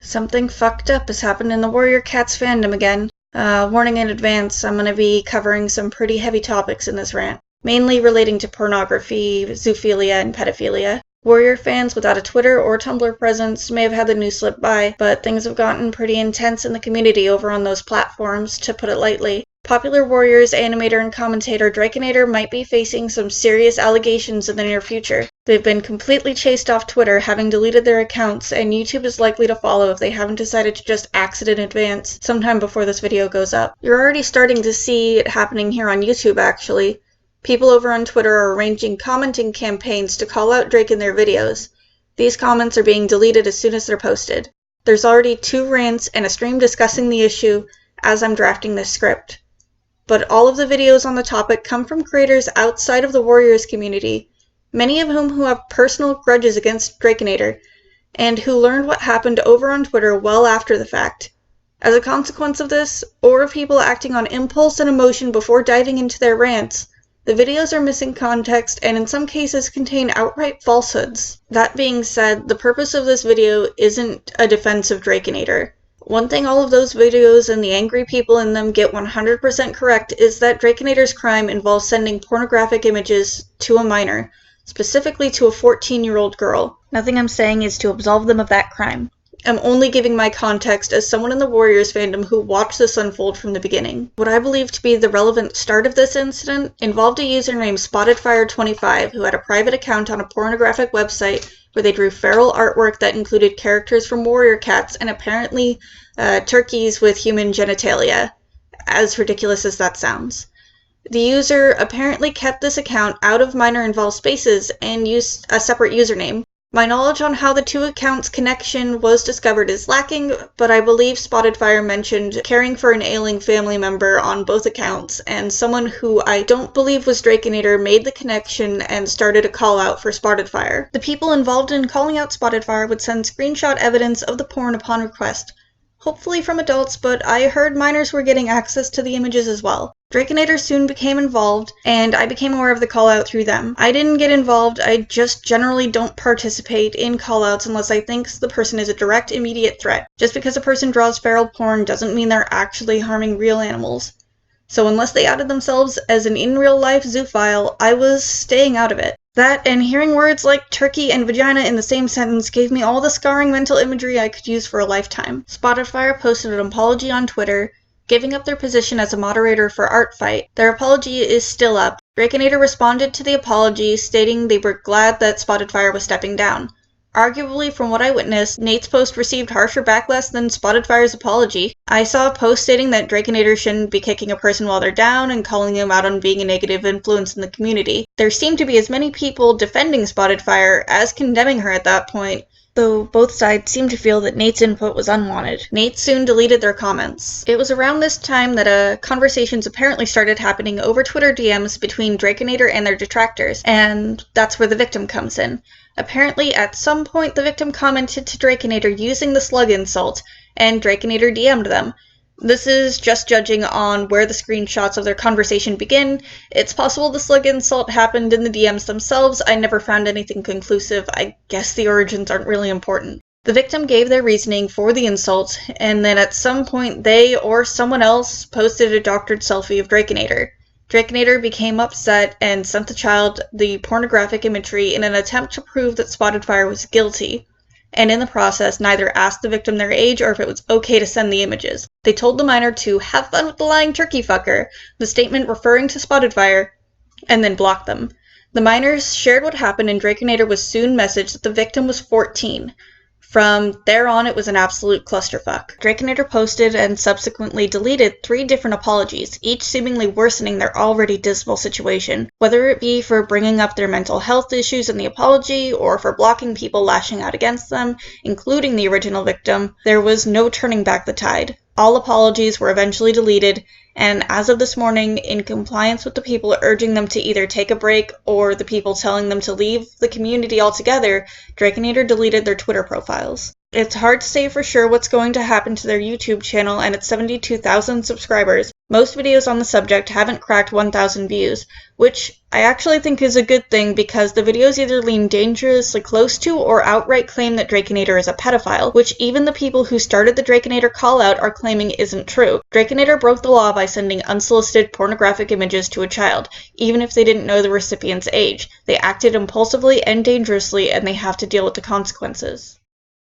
Something fucked up has happened in the Warrior Cats fandom again. Warning in advance, I'm gonna be covering some pretty heavy topics in this rant, mainly relating to pornography, zoophilia, and pedophilia. Warrior fans without a Twitter or Tumblr presence may have had the news slip by, but things have gotten pretty intense in the community over on those platforms, to put it lightly. Popular Warriors animator and commentator Draikinator might be facing some serious allegations in the near future. They've been completely chased off Twitter, having deleted their accounts, and YouTube is likely to follow if they haven't decided to just axe it in advance sometime before this video goes up. You're already starting to see it happening here on YouTube, actually. People over on Twitter are arranging commenting campaigns to call out Drake in their videos. These comments are being deleted as soon as they're posted. There's already 2 rants and a stream discussing the issue as I'm drafting this script. But all of the videos on the topic come from creators outside of the Warriors community, many of whom have personal grudges against Draikinator, and who learned what happened over on Twitter well after the fact. As a consequence of this, or of people acting on impulse and emotion before diving into their rants, the videos are missing context and in some cases contain outright falsehoods. That being said, the purpose of this video isn't a defense of Draikinator. One thing all of those videos and the angry people in them get 100% correct is that Draikinator's crime involves sending pornographic images to a minor, specifically to a 14-year-old girl. Nothing I'm saying is to absolve them of that crime. I'm only giving my context as someone in the Warriors fandom who watched this unfold from the beginning. What I believe to be the relevant start of this incident involved a user named SpottedFire25 who had a private account on a pornographic website where they drew feral artwork that included characters from Warrior Cats and apparently turkeys with human genitalia, as ridiculous as that sounds. The user apparently kept this account out of minor-involved spaces and used a separate username. My knowledge on how the 2 accounts' connection was discovered is lacking, but I believe SpottedFire mentioned caring for an ailing family member on both accounts, and someone who I don't believe was Draikinator made the connection and started a call-out for SpottedFire. The people involved in calling out SpottedFire would send screenshot evidence of the porn upon request, hopefully from adults, but I heard minors were getting access to the images as well. Draikinator soon became involved, and I became aware of the call-out through them. I didn't get involved, I just generally don't participate in call-outs unless I think the person is a direct, immediate threat. Just because a person draws feral porn doesn't mean they're actually harming real animals. So unless they outed themselves as an in-real-life zoophile, I was staying out of it. That, and hearing words like turkey and vagina in the same sentence gave me all the scarring mental imagery I could use for a lifetime. SpottedFire posted an apology on Twitter, giving up their position as a moderator for ArtFight. Their apology is still up. Draikinator responded to the apology, stating they were glad that SpottedFire was stepping down. Arguably, from what I witnessed, Nate's post received harsher backlash than SpottedFire's apology. I saw a post stating that Draikinator shouldn't be kicking a person while they're down and calling him out on being a negative influence in the community. There seemed to be as many people defending SpottedFire as condemning her at that point, though both sides seemed to feel that Nate's input was unwanted. Nate soon deleted their comments. It was around this time that conversations apparently started happening over Twitter DMs between Draikinator and their detractors, and that's where the victim comes in. Apparently, at some point, the victim commented to Draikinator using the slug insult, and Draikinator DM'd them. This is just judging on where the screenshots of their conversation begin. It's possible the slug insult happened in the DMs themselves. I never found anything conclusive. I guess the origins aren't really important. The victim gave their reasoning for the insult, and then at some point they or someone else posted a doctored selfie of Draikinator. Draikinator became upset and sent the child the pornographic imagery in an attempt to prove that SpottedFire was guilty, and in the process neither asked the victim their age or if it was okay to send the images. They told the minor to have fun with the lying turkey fucker, the statement referring to SpottedFire, and then blocked them. The minors shared what happened and Draikinator was soon messaged that the victim was 14. From there on, it was an absolute clusterfuck. Draikinator posted and subsequently deleted 3 different apologies, each seemingly worsening their already dismal situation, whether it be for bringing up their mental health issues in the apology or for blocking people lashing out against them, including the original victim. There was no turning back the tide. All apologies were eventually deleted, and as of this morning, in compliance with the people urging them to either take a break or the people telling them to leave the community altogether, Draikinator deleted their Twitter profiles. It's hard to say for sure what's going to happen to their YouTube channel and its 72,000 subscribers, Most videos on the subject haven't cracked 1,000 views, which I actually think is a good thing because the videos either lean dangerously close to or outright claim that Draikinator is a pedophile, which even the people who started the Draikinator call-out are claiming isn't true. Draikinator broke the law by sending unsolicited pornographic images to a child, even if they didn't know the recipient's age. They acted impulsively and dangerously, and they have to deal with the consequences.